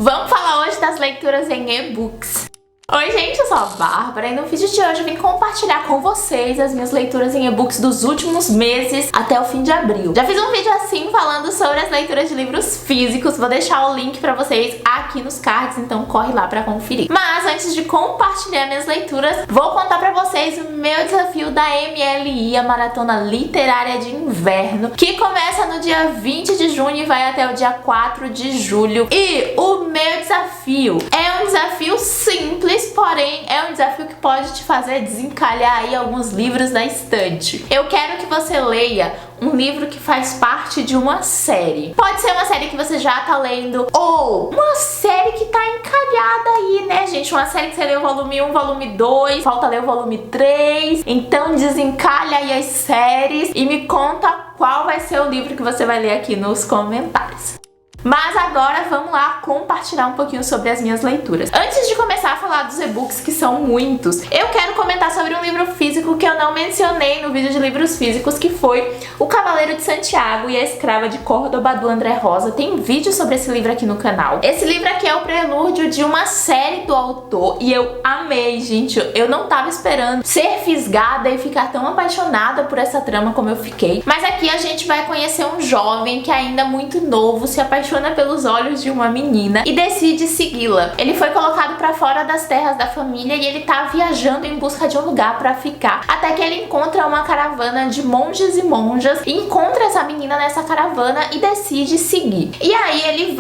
Vamos falar hoje das leituras em e-books. Oi gente, eu sou a Bárbara e no vídeo de hoje eu vim compartilhar com vocês as minhas leituras em e-books dos últimos meses até o fim de abril. Já fiz um vídeo assim falando sobre as leituras de livros físicos, vou deixar o link pra vocês aqui nos cards, então corre lá pra conferir. Mas antes de compartilhar minhas leituras, vou contar pra vocês o meu desafio da MLI, a Maratona Literária de Inverno, que começa no dia 20 de junho e vai até o dia 4 de julho. E o meu desafio é um desafio simples, porém é um desafio que pode te fazer desencalhar aí alguns livros da estante. Eu quero que você leia um livro que faz parte de uma série. Pode ser uma série que você já tá lendo, ou uma série que tá encalhada aí, né, gente? Uma série que você leu o volume 1, volume 2, falta ler o volume 3. Então desencalha aí as séries e me conta qual vai ser o livro que você vai ler aqui nos comentários. Mas agora vamos lá compartilhar um pouquinho sobre as minhas leituras. Antes de começar a falar dos e-books, que são muitos, eu quero comentar sobre um livro físico que eu não mencionei no vídeo de livros físicos, que foi O Cavaleiro de Santiago e a Escrava de Córdoba, do André Rosa. Tem vídeo sobre esse livro aqui no canal. Esse livro aqui é o prelúdio de uma série do autor e eu amei, gente. Eu não tava esperando ser fisgada e ficar tão apaixonada por essa trama como eu fiquei. Mas aqui a gente vai conhecer um jovem que ainda muito novo se apaixona pelos olhos de uma menina e decide segui-la. Ele foi colocado pra fora das terras da família e ele tá viajando em busca de um lugar pra ficar, até que ele encontra uma caravana de monges e monjas e encontra essa menina nessa caravana e decide seguir. E aí ele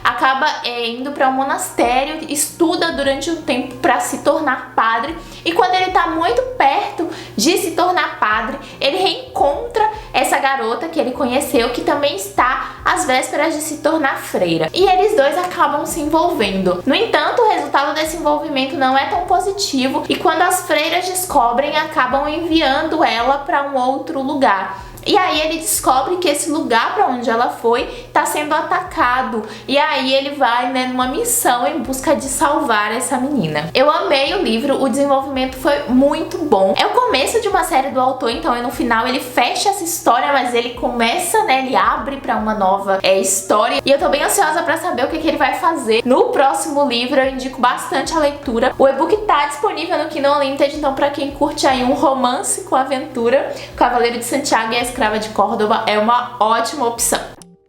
acaba indo pra um monastério, estuda durante um tempo pra se tornar padre, e quando ele tá muito perto de se tornar padre, ele reencontra essa garota que ele conheceu, que também está às vésperas de se tornar freira. E eles dois acabam se envolvendo. No entanto, o resultado desse envolvimento não é tão positivo, e quando as freiras descobrem, acabam enviando ela para um outro lugar. E aí ele descobre que esse lugar para onde ela foi está sendo atacado. E aí ele vai, né, numa missão em busca de salvar essa menina. Eu amei o livro, o desenvolvimento foi muito bom. É o começo de uma série do autor, então no final ele fecha essa história, mas ele começa, né, ele abre para uma nova história. E eu tô bem ansiosa para saber o que ele vai fazer no próximo livro. Eu indico bastante a leitura. O e-book tá disponível no Kindle Unlimited, então para quem curte aí um romance com aventura, O Cavaleiro de Santiago e a Escrava de Córdoba é uma ótima opção.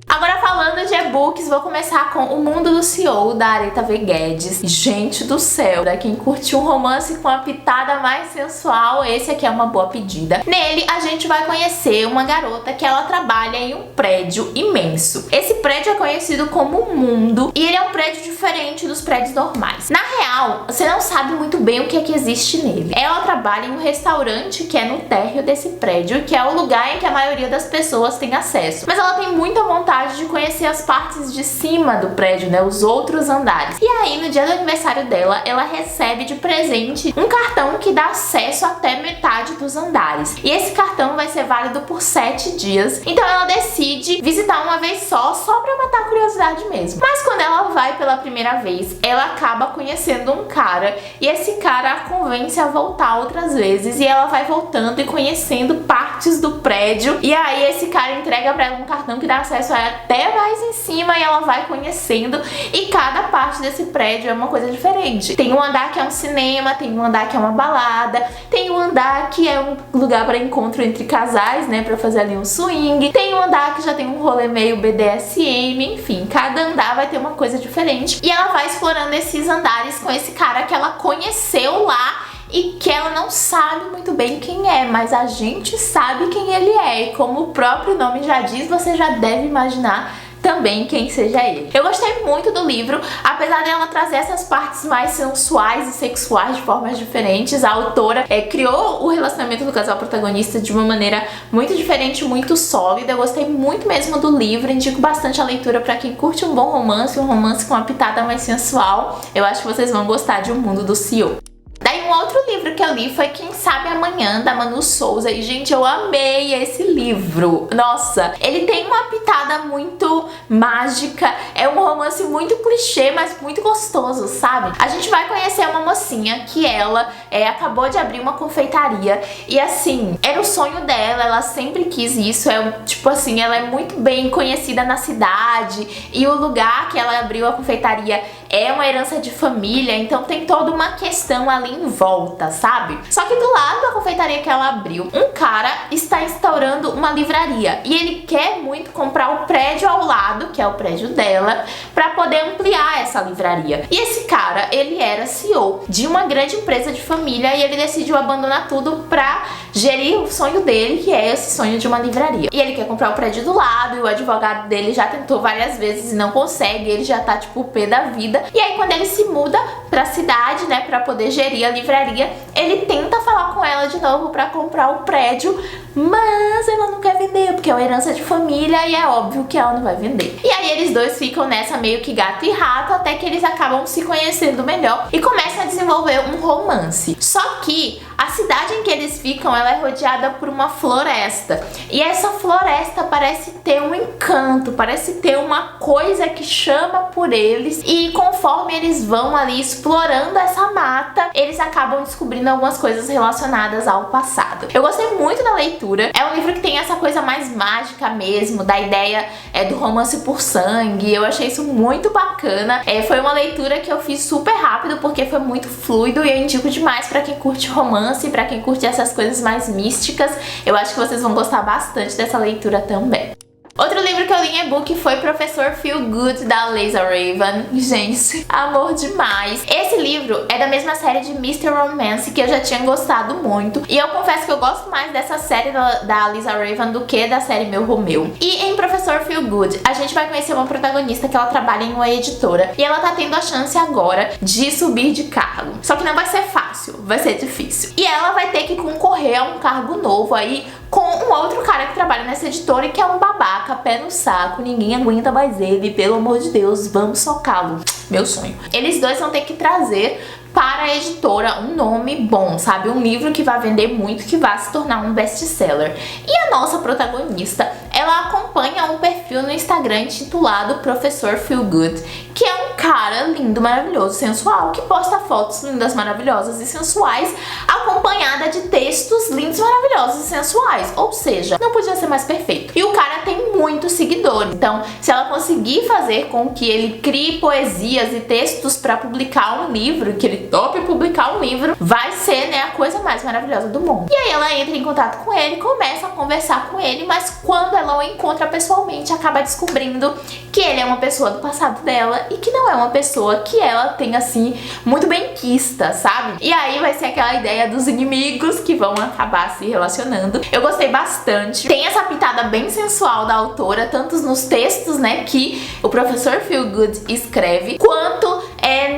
Agora falando de e-books, vou começar com O Mundo do CEO, da Aretha V. Guedes. Gente do céu, pra quem curte um romance com a pitada mais sensual, esse aqui é uma boa pedida. Nele, a gente vai conhecer uma garota que ela trabalha em um prédio imenso. Esse prédio é conhecido como o Mundo e ele é um prédio diferente dos prédios normais. Na real, você não sabe muito bem o que é que existe nele. Ela trabalha em um restaurante que é no térreo desse prédio, que é o lugar em que a maioria das pessoas tem acesso. Mas ela tem muita vontade de conhecer as partes de cima do prédio, né, os outros andares. E aí, no dia do aniversário dela, ela recebe de presente um cartão que dá acesso até metade dos andares. E esse cartão vai ser válido por 7 dias. Então ela decide visitar uma vez só pra matar a curiosidade mesmo. Mas quando ela vai pela primeira vez, ela acaba conhecendo um cara, e esse cara a convence a voltar outras vezes, e ela vai voltando e conhecendo partes do prédio. E aí esse cara entrega pra ela um cartão que dá acesso a até mais em cima, e ela vai conhecendo, e cada parte desse prédio é uma coisa diferente. Tem um andar que é um cinema, tem um andar que é uma balada, tem um andar que é um lugar para encontro entre casais, né, pra fazer ali um swing, tem um andar que já tem um rolê meio BDSM, enfim, cada andar vai ter uma coisa diferente, e ela vai explorando esses andares com esse cara que ela conheceu lá e que ela não sabe muito bem quem é, mas a gente sabe quem ele é, e como o próprio nome já diz, você já deve imaginar também quem seja ele. Eu gostei muito do livro, apesar dela trazer essas partes mais sensuais e sexuais de formas diferentes. A autora criou o relacionamento do casal protagonista de uma maneira muito diferente, muito sólida. Eu gostei muito mesmo do livro, indico bastante a leitura para quem curte um bom romance, um romance com uma pitada mais sensual. Eu acho que vocês vão gostar de O Mundo do CEO. Daí um outro livro que eu li foi Quem Sabe Amanhã, da Manu Souza. E, gente, eu amei esse livro. Nossa, ele tem uma pitada muito mágica. É um romance muito clichê, mas muito gostoso, sabe? A gente vai conhecer uma mocinha que ela acabou de abrir uma confeitaria. E, assim, era o sonho dela. Ela sempre quis isso. Tipo assim, ela é muito bem conhecida na cidade. E o lugar que ela abriu a confeitaria é uma herança de família, então tem toda uma questão ali em volta, sabe? Só que do lado da confeitaria que ela abriu, um cara está instaurando uma livraria e ele quer muito comprar o prédio ao lado, que é o prédio dela, para poder ampliar essa livraria. E esse cara, ele era CEO de uma grande empresa de família e ele decidiu abandonar tudo para gerir o sonho dele, que é esse sonho de uma livraria. E ele quer comprar o prédio do lado e o advogado dele já tentou várias vezes e não consegue, ele já tá tipo o pé da vida. E aí quando ele se muda pra cidade, né, pra poder gerir a livraria, ele tenta falar com ela de novo pra comprar o prédio, mas ela não quer vender, porque é uma herança de família e é óbvio que ela não vai vender. E aí eles dois ficam nessa meio que gato e rato, até que eles acabam se conhecendo melhor e começam a desenvolver um romance. Só que a cidade em que eles ficam, ela é rodeada por uma floresta. E essa floresta parece ter um encanto, parece ter uma coisa que chama por eles. E conforme eles vão ali explorando essa mata, eles acabam descobrindo algumas coisas relacionadas ao passado. Eu gostei muito da leitura. É um livro que tem essa coisa mais mágica mesmo, da ideia do romance por sangue. Eu achei isso muito bacana. Foi uma leitura que eu fiz super rápido, porque foi muito fluido e eu indico demais pra quem curte romance, pra quem curte essas coisas mais místicas. Eu acho que vocês vão gostar bastante dessa leitura também. Outro livro que eu li em e-book foi Professor Feel Good, da Lisa Raven. Gente, amor demais. Esse livro é da mesma série de Mr. Romance, que eu já tinha gostado muito. E eu confesso que eu gosto mais dessa série da Lisa Raven do que da série Meu Romeu. E em Professor Feel Good, a gente vai conhecer uma protagonista que ela trabalha em uma editora. E ela tá tendo a chance agora de subir de cargo. Só que não vai ser fácil, vai ser difícil. E ela vai ter que concorrer a um cargo novo aí com um outro cara que trabalha nessa editora e que é um babaca, pé no saco, ninguém aguenta mais ele, pelo amor de Deus, vamos socá-lo. Meu sonho. Eles dois vão ter que trazer para a editora um nome bom, sabe? Um livro que vai vender muito, que vai se tornar um best-seller. E a nossa protagonista, ela acompanha um perfil no Instagram intitulado Professor Feel Good, que é um cara lindo, maravilhoso, sensual, que posta fotos lindas, maravilhosas e sensuais, acompanhada de textos lindos, maravilhosos e sensuais. Ou seja, não podia ser mais perfeito. E o cara tem muitos seguidores. Então, se ela conseguir fazer com que ele crie poesias e textos para publicar um livro, que ele tope publicar um livro, vai ser, né, a coisa mais maravilhosa do mundo. E aí ela entra em contato com ele, começa a conversar com ele, mas quando ela o encontra pessoalmente, acaba descobrindo que ele é uma pessoa do passado dela e que não é uma pessoa que ela tem, assim, muito benquista, sabe? E aí vai ser aquela ideia dos inimigos que vão acabar se relacionando. Eu gostei bastante. Tem essa pitada bem sensual da autora, tanto nos textos, né, que o Professor Feel Good escreve, quanto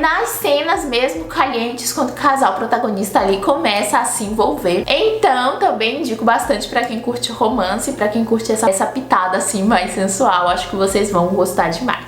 nas cenas mesmo calientes, quando o casal protagonista ali começa a se envolver. Então, também indico bastante pra quem curte romance, pra quem curte essa pitada assim mais sensual. Acho que vocês vão gostar demais.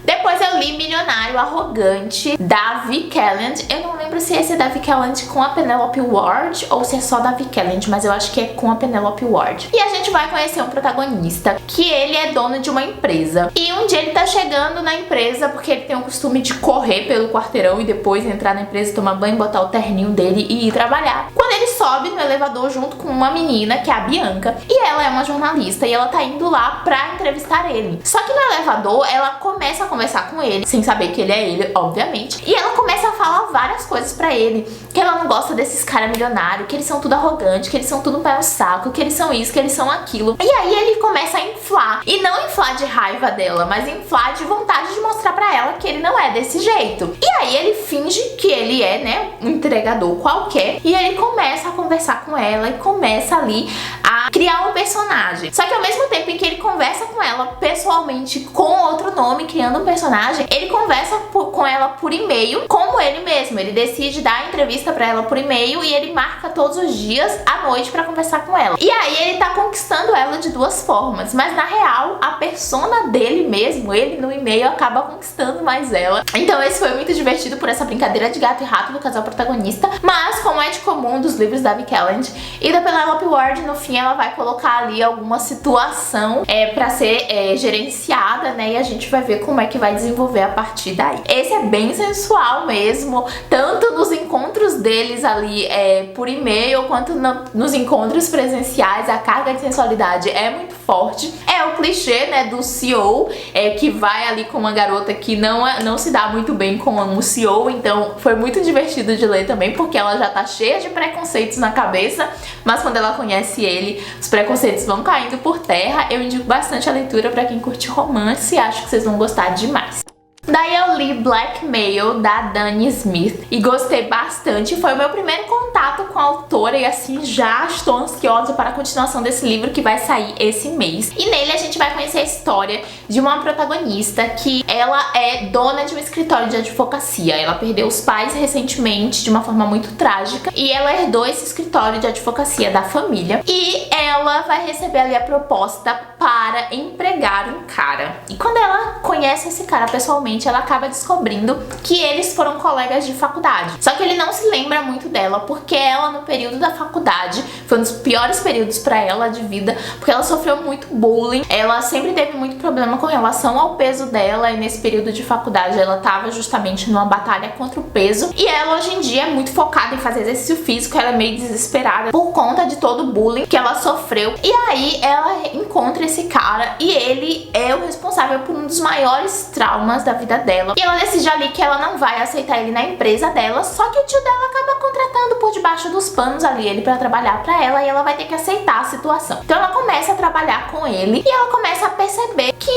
Depois eu li Milionário Arrogante, da Vicky Kelland. Eu não lembro se esse é da Vicky Kelland com a Penelope Ward ou se é só da Vicky Kelland, mas eu acho que é com a Penelope Ward. E a gente vai conhecer um protagonista que ele é dono de uma empresa. E um dia ele tá chegando na empresa porque ele tem o costume de correr pelo quarteirão e depois entrar na empresa, tomar banho, botar o terninho dele e ir trabalhar. Quando ele sobe no elevador junto com uma menina, que é a Bianca, e ela é uma jornalista e ela tá indo lá pra entrevistar ele. Só que no elevador ela começa a conversar com ele, sem saber que ele é ele, obviamente. E ela começa a falar várias coisas pra ele, que ela não gosta desses caras milionários, que eles são tudo arrogantes, que eles são tudo um pé no saco, que eles são isso, que eles são aquilo. E aí ele começa a inflar, e não inflar de raiva dela, mas inflar de vontade de mostrar pra ela que ele não é desse jeito. E aí ele finge que ele é, né, um entregador qualquer, e ele começa a conversar com ela e começa ali a criar criar um personagem. Só que ao mesmo tempo em que ele conversa com ela pessoalmente com outro nome, criando um personagem, ele conversa com ela por e-mail, como ele mesmo. Ele decide dar a entrevista pra ela por e-mail e ele marca todos os dias à noite pra conversar com ela. E aí ele tá conquistando ela de duas formas, mas na real a persona dele mesmo, ele no e-mail acaba conquistando mais ela. Então esse foi muito divertido por essa brincadeira de gato e rato do casal protagonista, mas como é de comum dos livros da Vicky Kelland e da Penelope Ward, no fim ela vai colocar ali alguma situação pra ser gerenciada, né, e a gente vai ver como é que vai desenvolver a partir daí. Esse é bem sensual mesmo, tanto nos encontros deles ali por e-mail, quanto nos encontros presenciais. A carga de sensualidade é muito forte. É o clichê, né, do CEO, que vai ali com uma garota que não se dá muito bem com um CEO, então foi muito divertido de ler também, porque ela já tá cheia de preconceitos na cabeça, mas quando ela conhece ele, os preconceitos vão caindo por terra. Eu indico bastante a leitura pra quem curte romance e acho que vocês vão gostar demais. Daí eu li Blackmail, da Dani Smith, e gostei bastante. Foi o meu primeiro contato com a autora e assim já estou ansiosa para a continuação desse livro que vai sair esse mês. E nele a gente vai conhecer a história de uma protagonista que ela é dona de um escritório de advocacia. Ela perdeu os pais recentemente de uma forma muito trágica e ela herdou esse escritório de advocacia da família. E ela vai receber ali a proposta para empregar um cara. E quando ela conhece esse cara pessoalmente, ela acaba descobrindo que eles foram colegas de faculdade. Só que ele não se lembra muito dela, porque ela no período da faculdade foi um dos piores períodos pra ela de vida, porque ela sofreu muito bullying, ela sempre teve muito problema com relação ao peso dela, e nesse período de faculdade ela tava justamente numa batalha contra o peso, e ela hoje em dia é muito focada em fazer exercício físico. Ela é meio desesperada por conta de todo o bullying que ela sofreu, e aí ela encontra esse cara e ele é o responsável por um dos maiores traumas da vida dela, e ela decide ali que ela não vai aceitar ele na empresa dela, só que o tio dela acaba contratando por debaixo dos panos ali ele pra trabalhar pra ela, e ela vai ter que aceitar a situação. Então ela começa a trabalhar com ele e ela começa a perceber que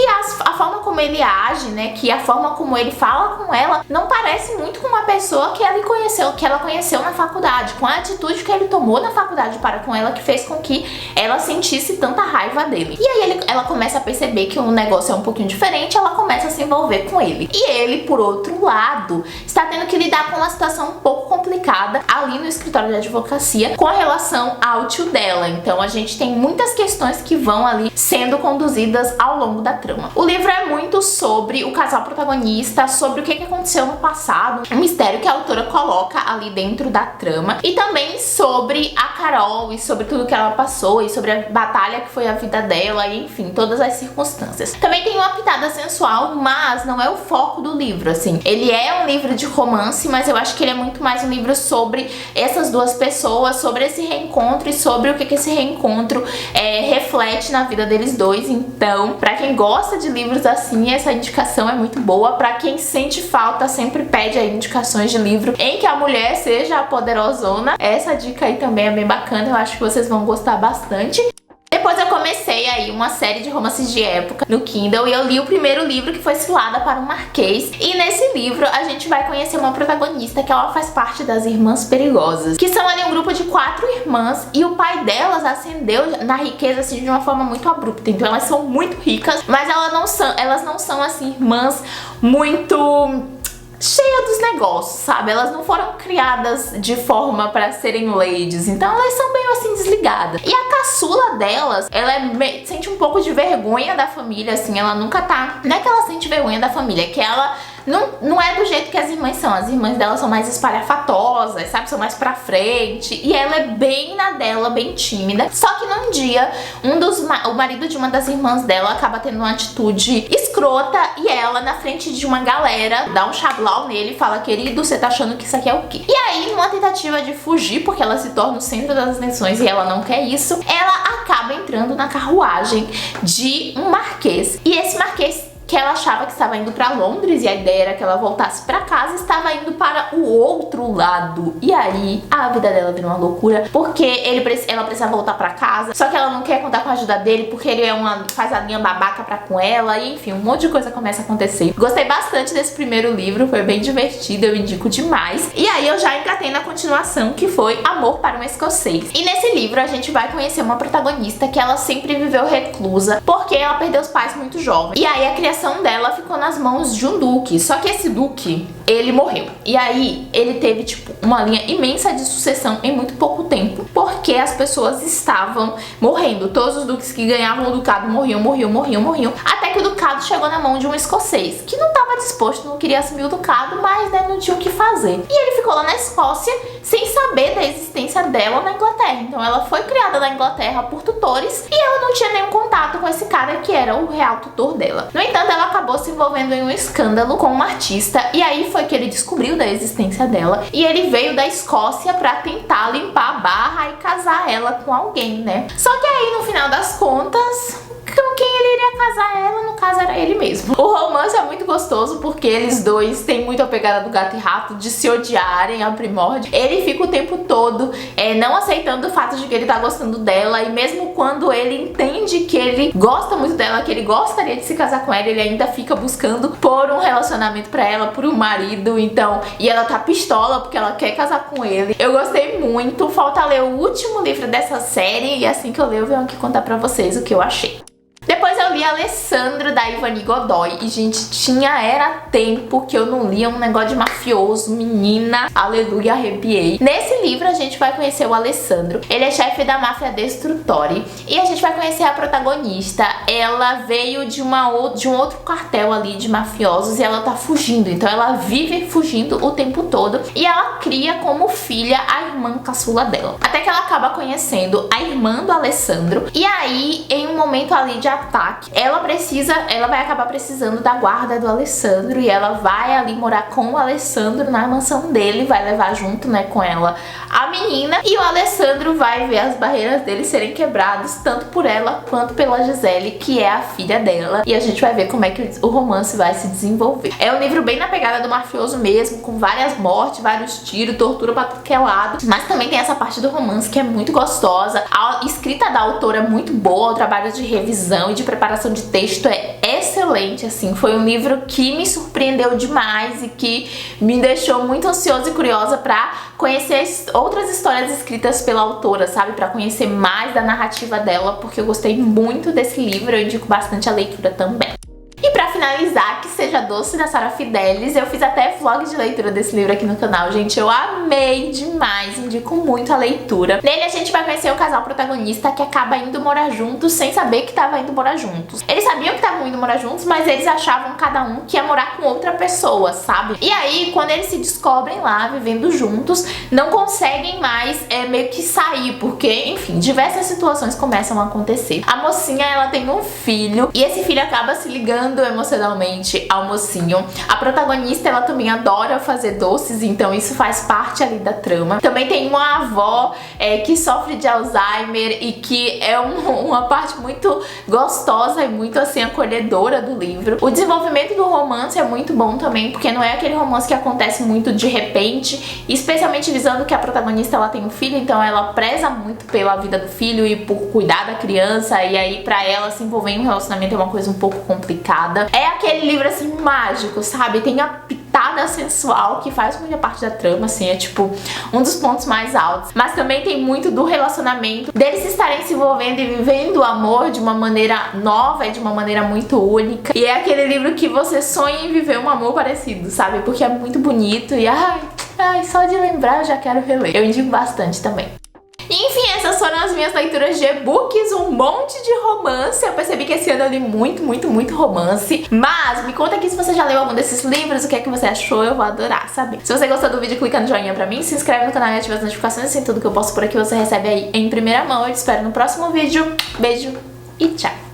a forma como ele age, né, que a forma como ele fala com ela não parece muito com uma pessoa que ela conheceu na faculdade, com a atitude que ele tomou na faculdade para com ela, que fez com que ela sentisse tanta raiva dele. E aí ela começa a perceber que o negócio é um pouquinho diferente, ela começa a se envolver com ele. E ele, por outro lado, está tendo que lidar com uma situação um pouco complicada ali no escritório de advocacia com relação ao tio dela. Então a gente tem muitas questões que vão ali sendo conduzidas ao longo da trama. O livro é muito sobre o casal protagonista, sobre o que aconteceu no passado, um mistério que a autora coloca ali dentro da trama, e também sobre a Carol e sobre tudo que ela passou e sobre a batalha que foi a vida dela, e enfim, todas as circunstâncias. Também tem uma pitada sensual, mas não é o foco do livro, assim. Ele é um livro de romance, mas eu acho que ele é muito mais um livro sobre essas duas pessoas, sobre esse reencontro e sobre o que esse reencontro reflete na vida deles dois. Então, pra quem gosta de livros assim, essa indicação é muito boa. Pra quem sente falta, sempre pede aí indicações de livro em que a mulher seja a poderosona. Essa dica aí também é bem bacana, eu acho que vocês vão gostar bastante. Depois eu comecei aí uma série de romances de época no Kindle e eu li o primeiro livro, que foi Cilada para um Marquês. E nesse livro a gente vai conhecer uma protagonista que ela faz parte das Irmãs Perigosas, que são ali um grupo de 4 irmãs, e o pai delas ascendeu na riqueza assim de uma forma muito abrupta. Então elas são muito ricas, mas elas não são assim irmãs muito cheia dos negócios, sabe? Elas não foram criadas de forma pra serem ladies, então elas são meio assim desligadas. E a caçula delas, ela sente um pouco de vergonha da família, assim, ela nunca tá... Não é que ela sente vergonha da família, é que ela não é do jeito que as irmãs são. As irmãs dela são mais espalhafatosas, sabe? São mais pra frente. E ela é bem na dela, bem tímida. Só que num dia, o marido de uma das irmãs dela acaba tendo uma atitude escrota, e ela, na frente de uma galera, dá um chablau nele e fala: querido, você tá achando que isso aqui é o quê? E aí, numa tentativa de fugir, porque ela se torna o centro das atenções e ela não quer isso, ela acaba entrando na carruagem de um marquês. E esse marquês que ela achava que estava indo para Londres e a ideia era que ela voltasse para casa, estava indo para o outro lado. E aí a vida dela virou uma loucura, porque ela precisa voltar para casa, só que ela não quer contar com a ajuda dele, porque ele faz a linha babaca pra com ela, e enfim, um monte de coisa começa a acontecer. Gostei bastante desse primeiro livro, foi bem divertido, eu indico demais. E aí eu já engatei na continuação, que foi Amor para um Escocês. E nesse livro a gente vai conhecer uma protagonista que ela sempre viveu reclusa, porque ela perdeu os pais muito jovem. E aí a criação dela ficou nas mãos de um duque, só que esse duque, ele morreu. E aí ele teve, tipo, uma linha imensa de sucessão em muito pouco tempo, porque as pessoas estavam morrendo. Todos os duques que ganhavam o ducado morriam, até que o ducado chegou na mão de um escocês, que não estava disposto, não queria assumir o ducado, mas né, não tinha o que fazer. E ele ficou lá na Escócia sem saber da existência dela na Inglaterra. Então ela foi criada na Inglaterra por tutores e ela não tinha nenhum contato com esse cara que era o real tutor dela. No entanto, ela acabou se envolvendo em um escândalo com uma artista, e aí foi que ele descobriu da existência dela e ele veio da Escócia pra tentar limpar a barra e casar ela com alguém, né? Só que aí no final das contas, com quem ele iria casar ela, no caso era ele mesmo. O romance é muito gostoso porque eles dois têm muito a pegada do gato e rato, de se odiarem a primórdia. Ele fica o tempo todo não aceitando o fato de que ele tá gostando dela, e mesmo quando ele entende que ele gosta muito dela, que ele gostaria de se casar com ela, ele ainda fica buscando por um relacionamento pra ela, por um marido, então, e ela tá pistola porque ela quer casar com ele. Eu gostei muito, falta ler o último livro dessa série, e assim que eu ler eu venho aqui contar pra vocês o que eu achei. Depois eu li Alessandro, da Ivani Godoy, e gente, era tempo que eu não lia um negócio de mafioso, menina, aleluia, arrepiei. Nesse livro a gente vai conhecer o Alessandro, ele é chefe da máfia Destrutori, e a gente vai conhecer a protagonista. Ela veio de um outro cartel ali de mafiosos e ela tá fugindo, então ela vive fugindo o tempo todo, e ela cria como filha a irmã caçula dela. Até que ela acaba conhecendo a irmã do Alessandro, e aí em um momento ali de ataque, ela vai acabar precisando da guarda do Alessandro, e ela vai ali morar com o Alessandro na mansão dele, vai levar junto, né, com ela a menina, e o Alessandro vai ver as barreiras dele serem quebradas, tanto por ela quanto pela Gisele, que é a filha dela, e a gente vai ver como é que o romance vai se desenvolver. É um livro bem na pegada do mafioso mesmo, com várias mortes, vários tiros, tortura pra tudo que é lado, mas também tem essa parte do romance que é muito gostosa. A escrita da autora é muito boa, o trabalho de revisão e de preparação de texto é excelente, assim. Foi um livro que me surpreendeu demais e que me deixou muito ansiosa e curiosa pra conhecer outras histórias escritas pela autora, sabe? Pra conhecer mais da narrativa dela, porque eu gostei muito desse livro, eu indico bastante a leitura também. E pra finalizar, Que Seja Doce, da Sara Fidelis, eu fiz até vlog de leitura desse livro aqui no canal, gente, eu amei demais, indico muito a leitura. Nele a gente vai conhecer o casal protagonista que acaba indo morar juntos sem saber que tava indo morar juntos. Eles sabiam que estavam indo morar juntos, mas eles achavam cada um que ia morar com outra pessoa, sabe? E aí, quando eles se descobrem lá, vivendo juntos, não conseguem mais meio que sair, porque, enfim, diversas situações começam a acontecer. A mocinha, ela tem um filho, e esse filho acaba se ligando emocionalmente ao mocinho. A protagonista, ela também adora fazer doces, então isso faz parte ali da trama. Também tem uma avó que sofre de Alzheimer e que é uma parte muito gostosa e muito assim acolhedora do livro. O desenvolvimento do romance é muito bom também, porque não é aquele romance que acontece muito de repente, especialmente visando que a protagonista, ela tem um filho, então ela preza muito pela vida do filho e por cuidar da criança, e aí pra ela se envolver em um relacionamento é uma coisa um pouco complicada. É aquele livro assim mágico, sabe? Tem a pitada sensual que faz muita parte da trama, assim, é tipo um dos pontos mais altos. Mas também tem muito do relacionamento, deles estarem se envolvendo e vivendo o amor de uma maneira nova e de uma maneira muito única. E é aquele livro que você sonha em viver um amor parecido, sabe? Porque é muito bonito e ai, só de lembrar eu já quero reler. Eu indico bastante também. Enfim, essas foram as minhas leituras de e-books, um monte de romance. Eu percebi que esse ano eu li muito romance. Mas me conta aqui se você já leu algum desses livros, o que é que você achou, eu vou adorar saber. Se você gostou do vídeo, clica no joinha pra mim, se inscreve no canal e ativa as notificações, assim tudo que eu posto por aqui você recebe aí em primeira mão. Eu te espero no próximo vídeo. Beijo e tchau!